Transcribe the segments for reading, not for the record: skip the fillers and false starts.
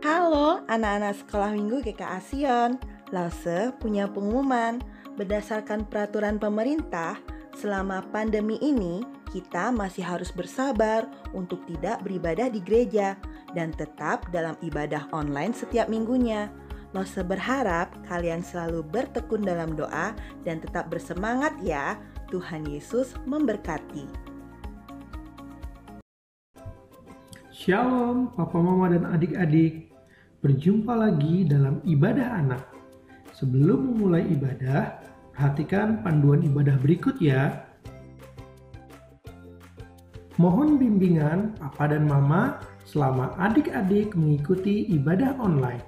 Halo anak-anak sekolah minggu GKA Sion. Lause punya pengumuman. Berdasarkan peraturan pemerintah, selama pandemi ini kita masih harus bersabar untuk tidak beribadah di gereja dan tetap dalam ibadah online setiap minggunya. Lause berharap kalian selalu bertekun dalam doa dan tetap bersemangat ya. Tuhan Yesus memberkati. Shalom Papa Mama dan adik-adik. Berjumpa lagi dalam ibadah anak. Sebelum memulai ibadah, perhatikan panduan ibadah berikut ya. Mohon bimbingan Papa dan Mama selama adik-adik mengikuti ibadah online.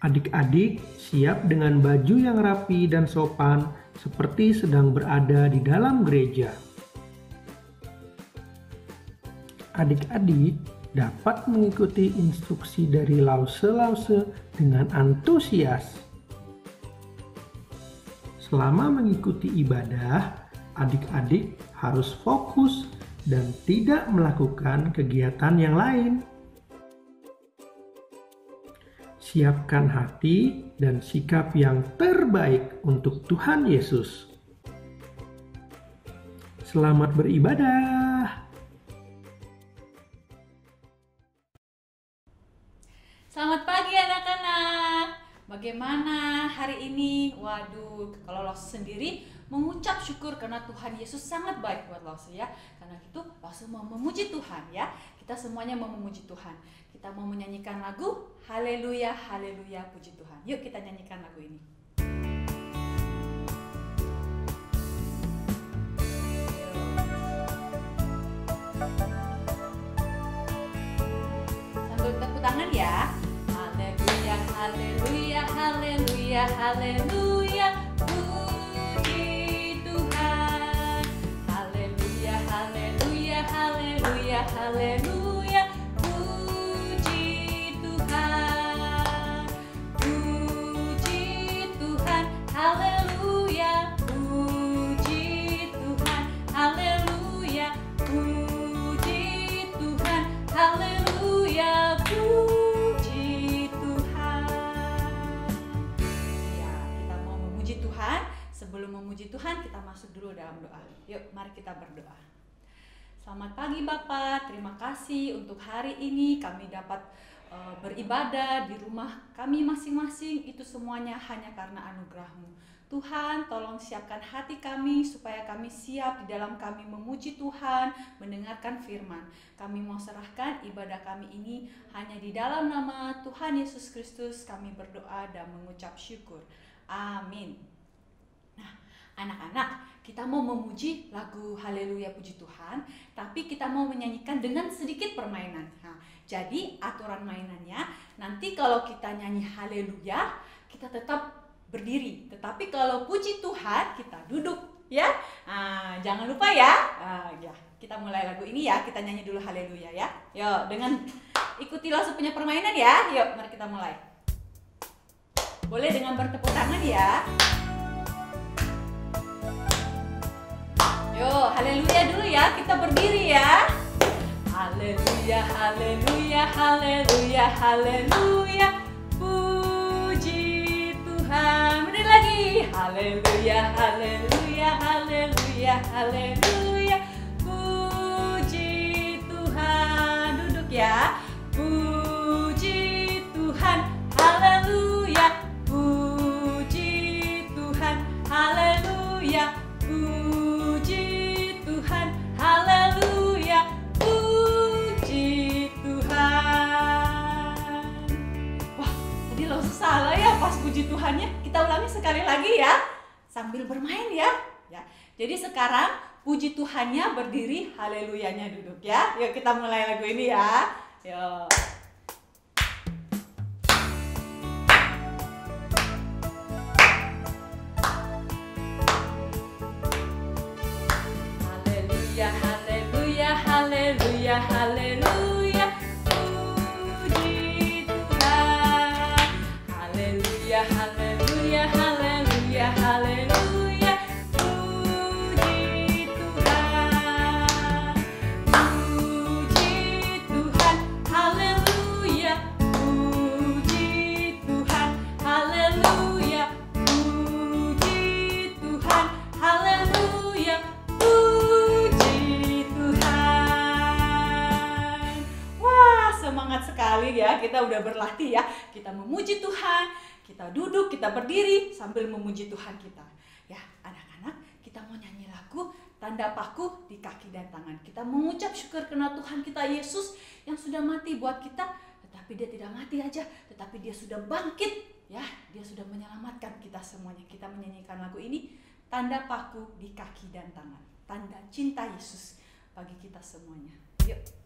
Adik-adik siap dengan baju yang rapi dan sopan seperti sedang berada di dalam gereja. Adik-adik dapat mengikuti instruksi dari lause-lause dengan antusias. Selama mengikuti ibadah, adik-adik harus fokus dan tidak melakukan kegiatan yang lain. Siapkan hati dan sikap yang terbaik untuk Tuhan Yesus. Selamat beribadah. Selamat pagi anak-anak. Bagaimana hari ini? Waduh, kalau Lause sendiri mengucap syukur karena Tuhan Yesus sangat baik buat Lause ya. Karena itu Lause mau memuji Tuhan ya. Kita semuanya mau memuji Tuhan. Kita mau menyanyikan lagu Haleluya, Haleluya, puji Tuhan. Yuk kita nyanyikan lagu ini. Sambil tepuk tangan ya. Haleluya, haleluya, haleluya, puji Tuhan. Haleluya, haleluya, haleluya, haleluya, puji Tuhan. Puji Tuhan, haleluya, puji Tuhan, haleluya, puji Tuhan, haleluya, Sebelum memuji Tuhan, kita masuk dulu dalam doa. Yuk, mari kita berdoa. Selamat pagi Bapak, terima kasih untuk hari ini kami dapat beribadah di rumah kami masing-masing. Itu semuanya hanya karena anugerah-Mu. Tuhan, tolong siapkan hati kami supaya kami siap di dalam kami memuji Tuhan, mendengarkan firman. Kami mau serahkan ibadah kami ini hanya di dalam nama Tuhan Yesus Kristus. Kami berdoa dan mengucap syukur. Amin. Anak-anak, kita mau memuji lagu Haleluya Puji Tuhan, tapi kita mau menyanyikan dengan sedikit permainan. Nah, jadi aturan mainannya, nanti kalau kita nyanyi Haleluya, kita tetap berdiri. Tetapi kalau puji Tuhan, kita duduk, ya. Nah, jangan lupa ya. Ya, kita mulai lagu ini ya. Kita nyanyi dulu Haleluya ya. Yuk, dengan ikuti langsung punya permainan ya. Yuk, mari kita mulai. Boleh dengan bertepuk tangan ya. Yo, haleluya dulu ya, kita berdiri ya. Haleluya, haleluya, haleluya, haleluya, puji Tuhan. Berdiri lagi. Haleluya, haleluya, haleluya, haleluya, puji Tuhan. Duduk ya. Puji Tuhan, haleluya, puji Tuhan, haleluya. Haleluya, puji Tuhan. Wah, tadi lo salah ya pas puji Tuhannya. Kita ulangi sekali lagi ya, sambil bermain ya. Jadi sekarang puji Tuhannya berdiri, haleluyanya duduk ya. Yuk kita mulai lagu ini ya. Yuk. Haleluya, haleluya, haleluya, puji Tuhan. Haleluya, haleluya, haleluya, haleluya, puji Tuhan. Puji Tuhan, haleluya. semangat sekali ya. Kita udah berlatih ya. Kita memuji Tuhan, kita duduk, kita berdiri sambil memuji Tuhan kita. Ya, anak-anak, kita mau nyanyi lagu Tanda Paku di Kaki dan Tangan. Kita mengucap syukur karena Tuhan kita Yesus yang sudah mati buat kita, tetapi dia tidak mati aja, tetapi dia sudah bangkit. Ya, dia sudah menyelamatkan kita semuanya. Kita menyanyikan lagu ini, Tanda Paku di Kaki dan Tangan. Tanda cinta Yesus bagi kita semuanya. Yuk.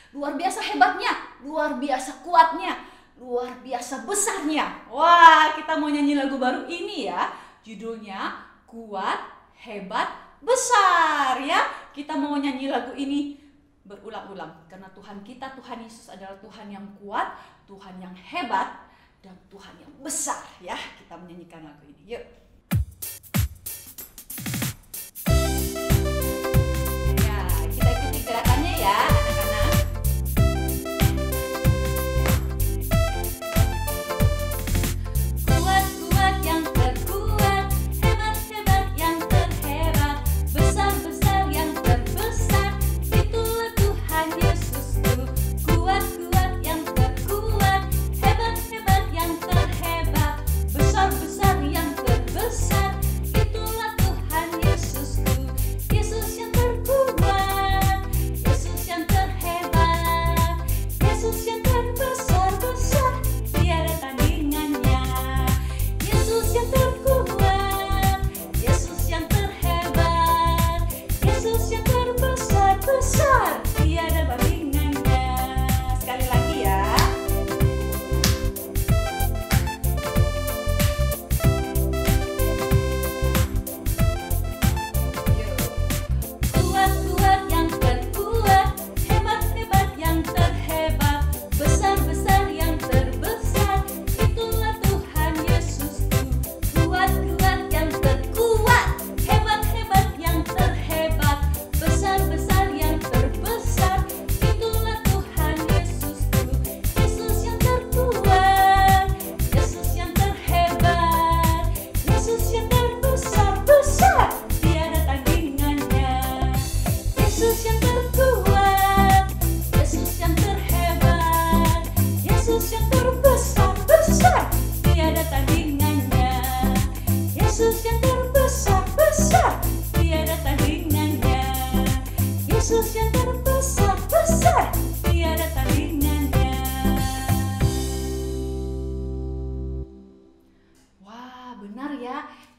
Luar biasa hebatnya, luar biasa kuatnya, luar biasa besarnya. Wah, kita mau nyanyi lagu baru ini ya. Judulnya Kuat, Hebat, Besar ya. Kita mau nyanyi lagu ini berulang-ulang karena Tuhan kita, Tuhan Yesus adalah Tuhan yang kuat, Tuhan yang hebat, dan Tuhan yang besar ya. Kita menyanyikan lagu ini. Yuk. Ya, kita ikuti gerakannya ya, anak-anak.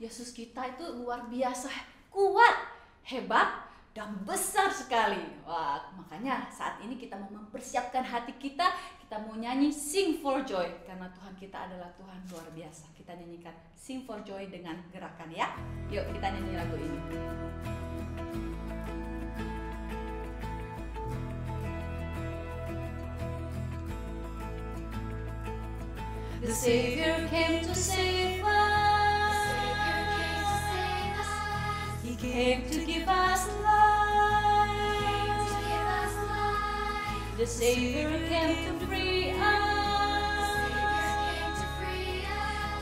Yesus kita itu luar biasa kuat, hebat, dan besar sekali. Wah, makanya saat ini kita mau mempersiapkan hati kita, kita mau nyanyi Sing for Joy karena Tuhan kita adalah Tuhan luar biasa. Kita nyanyikan Sing for Joy dengan gerakan ya. Yuk kita nyanyi lagu ini. The Savior came to save us. He came to give us life. The Savior came to free us.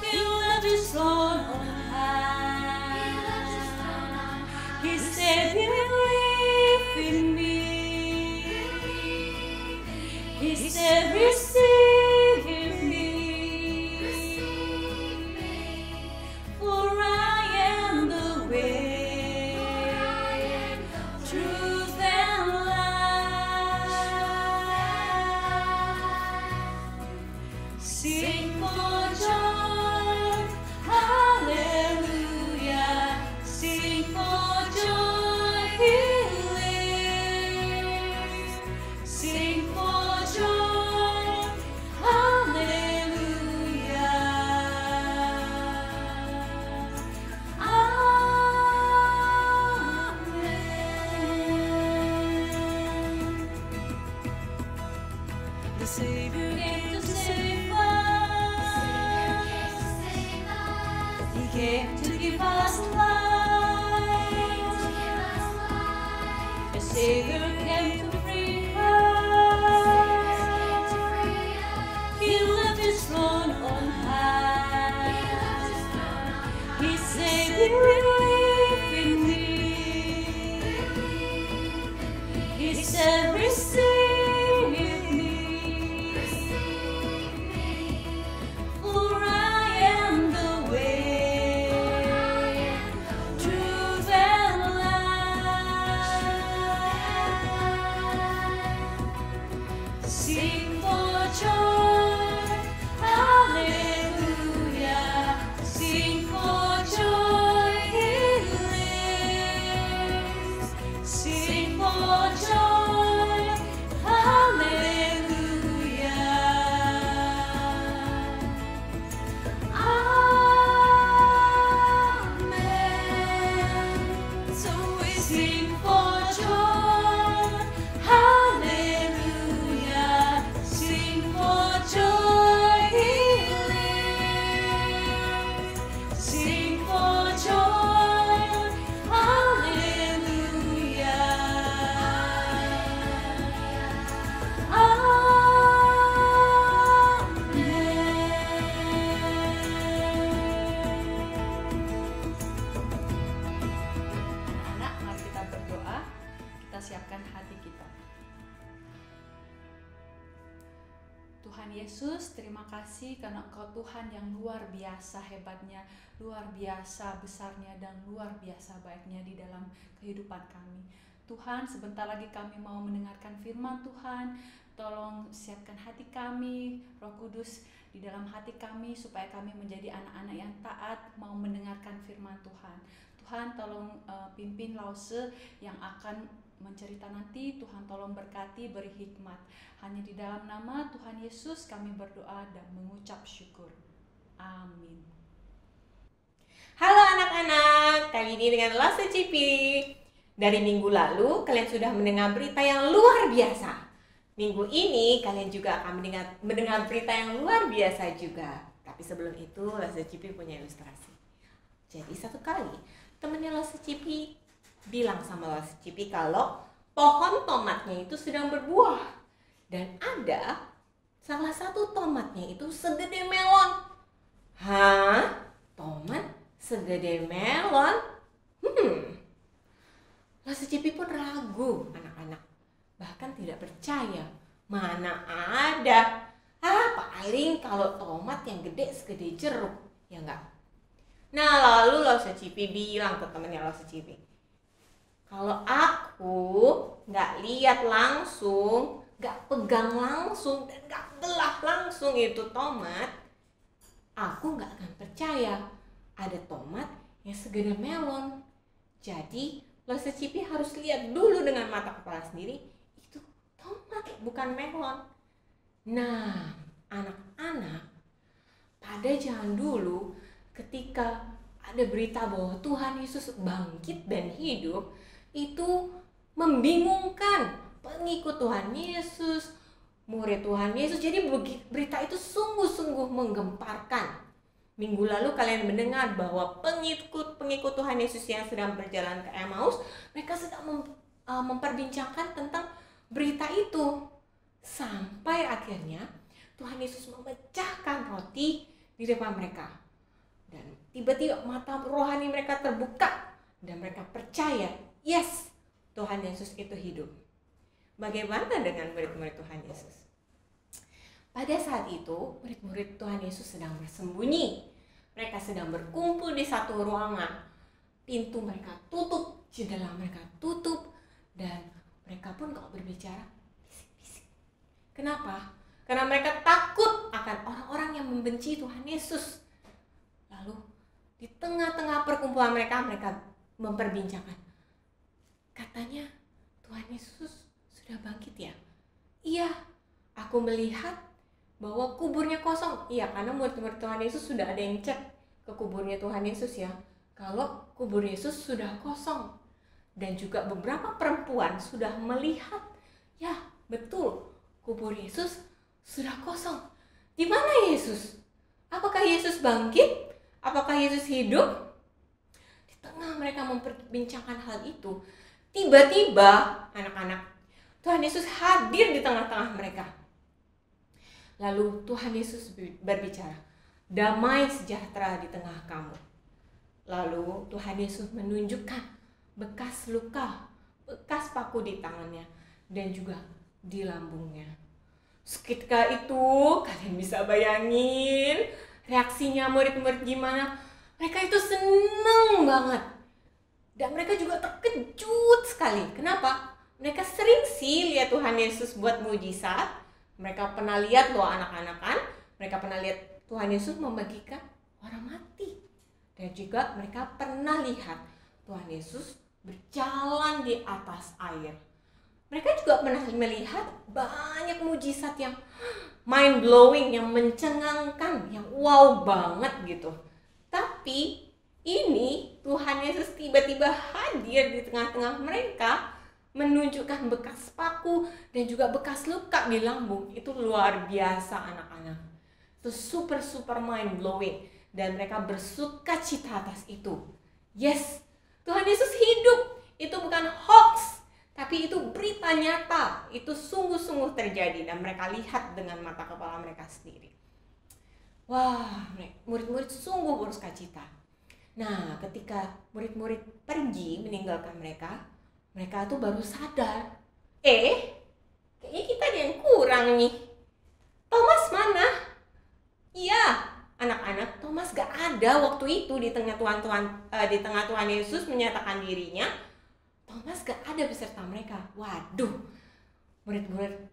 He left his throne on high. He said, believe in me. He said, receive me. For I am the way, truth and life. Sing for joy, hallelujah. Sing for joy, he lives. Sing for joy, hallelujah. Amen. The Savior came to save us. He came to give us life. The Savior came to free us. He left his throne on high. He said, believe in me. He said, receive me. For I am the way, truth and life. Sing for joy, hallelujah. Sing for joy, he lives. Sing for joy, hallelujah. Amen. So we sing for joy, hallelujah. Sing for joy, he lives. Sing for joy, hallelujah. Anak, mari kita berdoa. Kita siapkan hati kita. Tuhan Yesus, terima kasih karena Engkau Tuhan yang luar biasa hebatnya, luar biasa besarnya, dan luar biasa baiknya di dalam kehidupan kami. Tuhan, sebentar lagi kami mau mendengarkan firman Tuhan. Tolong siapkan hati kami, Roh Kudus di dalam hati kami supaya kami menjadi anak-anak yang taat mau mendengarkan firman Tuhan. Tuhan, tolong pimpin Lause yang akan mencerita nanti. Tuhan, tolong berkati, beri hikmat. Hanya di dalam nama Tuhan Yesus kami berdoa dan mengucap syukur. Amin. Halo anak-anak, kali ini dengan Lause Cipi. Dari minggu lalu kalian sudah mendengar berita yang luar biasa. Minggu ini kalian juga akan mendengar berita yang luar biasa juga. Tapi sebelum itu Lause Cipi punya ilustrasi. Jadi satu kali temannya Lause Cipi bilang sama Lause Cipi kalau pohon tomatnya itu sedang berbuah. Dan ada salah satu tomatnya itu segede melon. Hah? Tomat segede melon? Lause Cipi pun ragu anak-anak. Bahkan tidak percaya. Mana ada. Paling kalau tomat yang gede segede jeruk. Ya enggak? Nah lalu Lause Cipi bilang ke temannya Lause Cipi, kalau aku nggak lihat langsung, nggak pegang langsung, dan nggak belah langsung itu tomat, aku nggak akan percaya ada tomat yang segede melon. Jadi Lause Cipi harus lihat dulu dengan mata kepala sendiri, itu tomat bukan melon. Nah anak-anak, pada zaman dulu ketika ada berita bahwa Tuhan Yesus bangkit dan hidup, itu membingungkan pengikut Tuhan Yesus, murid Tuhan Yesus. Jadi berita itu sungguh-sungguh menggemparkan. Minggu lalu kalian mendengar bahwa pengikut Tuhan Yesus yang sedang berjalan ke Emmaus, mereka sedang memperbincangkan tentang berita itu. Sampai akhirnya Tuhan Yesus memecahkan roti di depan mereka. Dan tiba-tiba mata rohani mereka terbuka dan mereka percaya, yes, Tuhan Yesus itu hidup. Bagaimana dengan murid-murid Tuhan Yesus? Pada saat itu, murid-murid Tuhan Yesus sedang bersembunyi. Mereka sedang berkumpul di satu ruangan. Pintu mereka tutup, jendela mereka tutup, dan mereka pun kalau berbicara bisik-bisik. Kenapa? Karena mereka takut akan orang-orang yang membenci Tuhan Yesus. Lalu di tengah-tengah perkumpulan mereka memperbincangkan. Katanya Tuhan Yesus sudah bangkit ya? Iya, aku melihat bahwa kuburnya kosong. Iya, karena murid-murid Tuhan Yesus sudah ada yang cek ke kuburnya Tuhan Yesus ya. Kalau kubur Yesus sudah kosong. Dan juga beberapa perempuan sudah melihat, ya betul, kubur Yesus sudah kosong. Di mana Yesus? Apakah Yesus bangkit? Apakah Yesus hidup? Di tengah mereka memperbincangkan hal itu, tiba-tiba anak-anak, Tuhan Yesus hadir di tengah-tengah mereka. Lalu Tuhan Yesus berbicara, damai sejahtera di tengah kamu. Lalu Tuhan Yesus menunjukkan bekas luka, bekas paku di tangannya, dan juga di lambungnya. Seketika itu kalian bisa bayangin reaksinya murid-murid gimana. Mereka itu seneng banget. Dan mereka juga terkejut sekali. Kenapa? Mereka sering sih lihat Tuhan Yesus buat mujizat. Mereka pernah lihat loh anak-anak kan. Mereka pernah lihat Tuhan Yesus membagikan orang mati. Dan juga mereka pernah lihat Tuhan Yesus berjalan di atas air. Mereka juga pernah melihat banyak mujizat yang mind blowing, yang mencengangkan, yang wow banget gitu. Tapi ini Tuhan Yesus tiba-tiba hadir di tengah-tengah mereka, menunjukkan bekas paku dan juga bekas luka di lambung. Itu luar biasa anak-anak. Itu super mind blowing, dan mereka bersuka cita atas itu. Yes, Tuhan Yesus hidup. Itu bukan hoax, tapi itu berita nyata. Itu sungguh-sungguh terjadi dan mereka lihat dengan mata kepala mereka sendiri. Wah, murid-murid sungguh bersuka cita. Nah, ketika murid-murid pergi meninggalkan mereka, mereka tuh baru sadar, kayaknya kita ada yang kurang nih. Thomas mana? Iya, anak-anak, Thomas gak ada waktu itu di tengah Tuhan Yesus menyatakan dirinya. Thomas gak ada beserta mereka. Waduh, murid-murid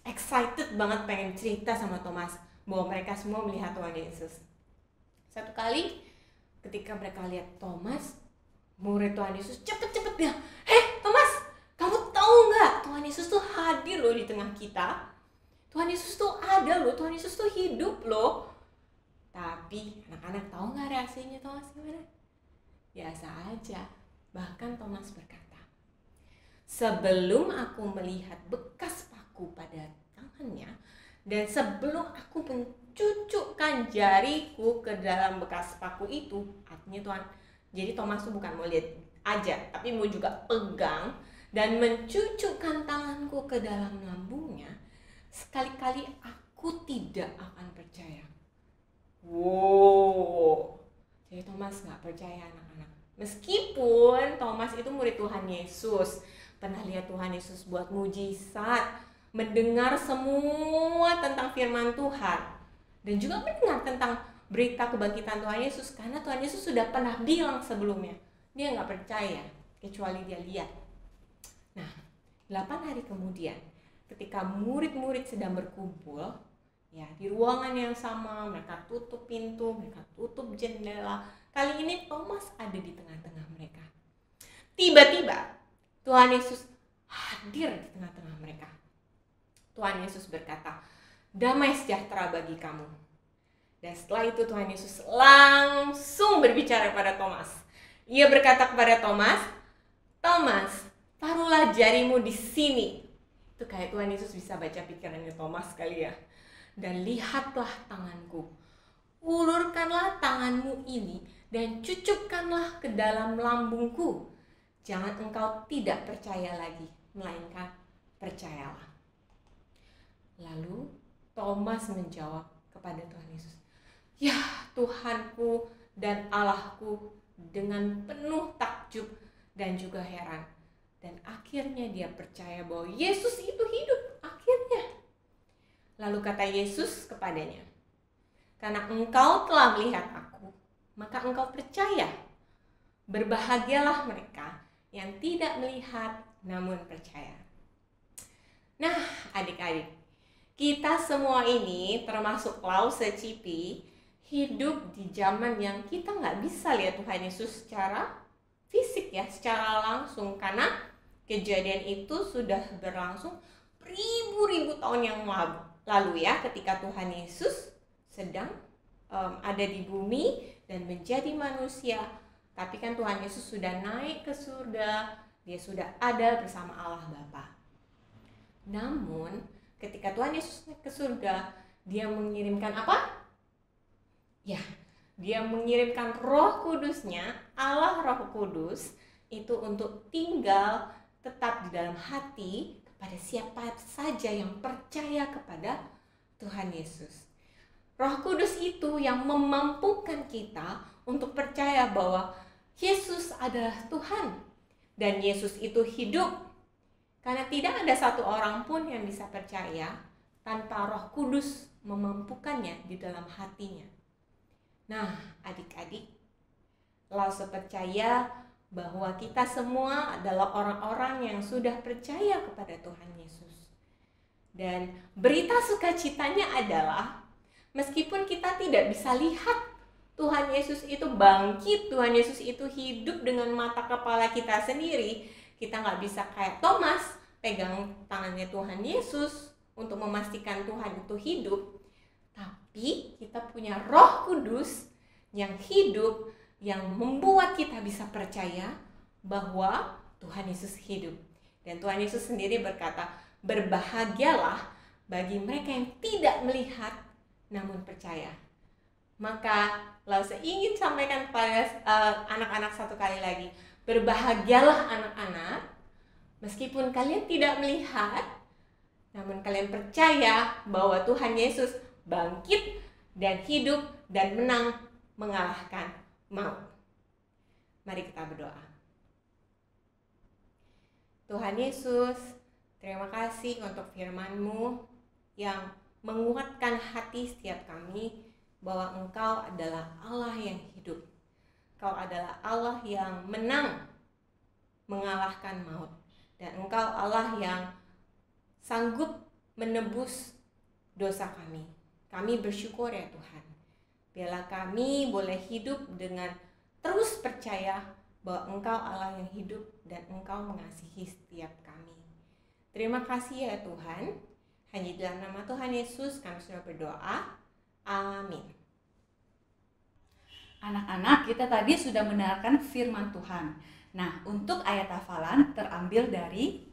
excited banget pengen cerita sama Thomas bahwa mereka semua melihat Tuhan Yesus. Satu kali ketika mereka lihat Thomas, murid Tuhan Yesus cepet-cepet bilang, Thomas, kamu tahu nggak Tuhan Yesus tuh hadir loh di tengah kita. Tuhan Yesus tuh ada loh, Tuhan Yesus tuh hidup loh. Tapi anak-anak tahu nggak reaksinya Thomas gimana? Biasa aja. Bahkan Thomas berkata, sebelum aku melihat bekas paku pada tangannya, dan sebelum aku mencucukkan jariku ke dalam bekas paku itu, artinya Tuhan, jadi Thomas itu bukan mau lihat aja, tapi mau juga pegang dan mencucukkan tanganku ke dalam lambungnya, sekali-kali aku tidak akan percaya. Wow, jadi Thomas gak percaya anak-anak. Meskipun Thomas itu murid Tuhan Yesus, pernah lihat Tuhan Yesus buat mujizat, mendengar semua tentang firman Tuhan, dan juga mendengar tentang berita kebangkitan Tuhan Yesus, karena Tuhan Yesus sudah pernah bilang sebelumnya. Dia nggak percaya, kecuali dia lihat. Nah, 8 hari kemudian, ketika murid-murid sedang berkumpul, ya di ruangan yang sama, mereka tutup pintu, mereka tutup jendela. Kali ini Thomas ada di tengah-tengah mereka. Tiba-tiba Tuhan Yesus hadir di tengah-tengah mereka. Tuhan Yesus berkata, damai sejahtera bagi kamu. Dan setelah itu Tuhan Yesus langsung berbicara kepada Thomas. Ia berkata kepada Thomas, Thomas, taruhlah jarimu di sini. Itu kayak Tuhan Yesus bisa baca pikirannya Thomas kali ya. Dan lihatlah tanganku. Ulurkanlah tanganmu ini dan cucukkanlah ke dalam lambungku. Jangan engkau tidak percaya lagi, melainkan percayalah. Lalu Thomas menjawab kepada Tuhan Yesus, "Ya Tuhanku dan Allahku," dengan penuh takjub dan juga heran. Dan akhirnya dia percaya bahwa Yesus itu hidup akhirnya. Lalu kata Yesus kepadanya, "Karena engkau telah melihat aku, maka engkau percaya. Berbahagialah mereka yang tidak melihat namun percaya." Nah, adik-adik, kita semua ini termasuk Lause Cipi hidup di zaman yang kita nggak bisa lihat Tuhan Yesus secara fisik ya, secara langsung, karena kejadian itu sudah berlangsung ribu-ribu tahun yang lalu ya, ketika Tuhan Yesus sedang ada di bumi dan menjadi manusia. Tapi kan Tuhan Yesus sudah naik ke surga, dia sudah ada bersama Allah Bapa. Namun ketika Tuhan Yesus naik ke surga, dia mengirimkan apa? Ya, dia mengirimkan Roh Kudusnya, Allah Roh Kudus itu untuk tinggal tetap di dalam hati kepada siapa saja yang percaya kepada Tuhan Yesus. Roh Kudus itu yang memampukan kita untuk percaya bahwa Yesus adalah Tuhan dan Yesus itu hidup. Karena tidak ada satu orang pun yang bisa percaya tanpa Roh Kudus memampukannya di dalam hatinya. Nah, adik-adik, Lause percaya bahwa kita semua adalah orang-orang yang sudah percaya kepada Tuhan Yesus. Dan berita sukacitanya adalah meskipun kita tidak bisa lihat Tuhan Yesus itu bangkit, Tuhan Yesus itu hidup dengan mata kepala kita sendiri, kita nggak bisa kayak Thomas pegang tangannya Tuhan Yesus untuk memastikan Tuhan itu hidup. Tapi kita punya Roh Kudus yang hidup, yang membuat kita bisa percaya bahwa Tuhan Yesus hidup. Dan Tuhan Yesus sendiri berkata, "Berbahagialah bagi mereka yang tidak melihat namun percaya." Maka Lause ingin sampaikan kepada anak-anak satu kali lagi, berbahagialah anak-anak, meskipun kalian tidak melihat, namun kalian percaya bahwa Tuhan Yesus bangkit dan hidup dan menang mengalahkan maut. Mari kita berdoa. Tuhan Yesus, terima kasih untuk firman-Mu yang menguatkan hati setiap kami bahwa Engkau adalah Allah yang hidup. Engkau adalah Allah yang menang mengalahkan maut. Dan Engkau Allah yang sanggup menebus dosa kami. Kami bersyukur ya Tuhan. Biarlah kami boleh hidup dengan terus percaya bahwa Engkau Allah yang hidup dan Engkau mengasihi setiap kami. Terima kasih ya Tuhan. Hanya dalam nama Tuhan Yesus kami sudah berdoa. Amin. Anak-anak, kita tadi sudah mendengarkan firman Tuhan. Nah, untuk ayat hafalan terambil dari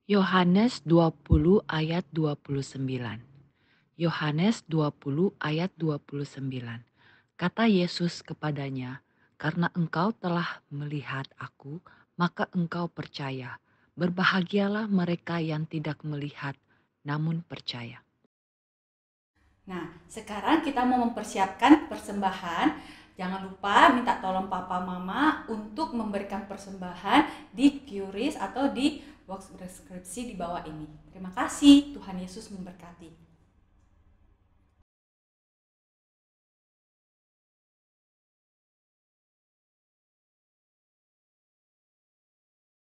Yohanes 20 ayat 29. Yohanes 20 ayat 29. Kata Yesus kepadanya, "Karena engkau telah melihat aku, maka engkau percaya. Berbahagialah mereka yang tidak melihat, namun percaya." Nah, sekarang kita mau mempersiapkan persembahan. Jangan lupa minta tolong papa mama untuk memberikan persembahan di QRIS atau di box deskripsi di bawah ini. Terima kasih, Tuhan Yesus memberkati.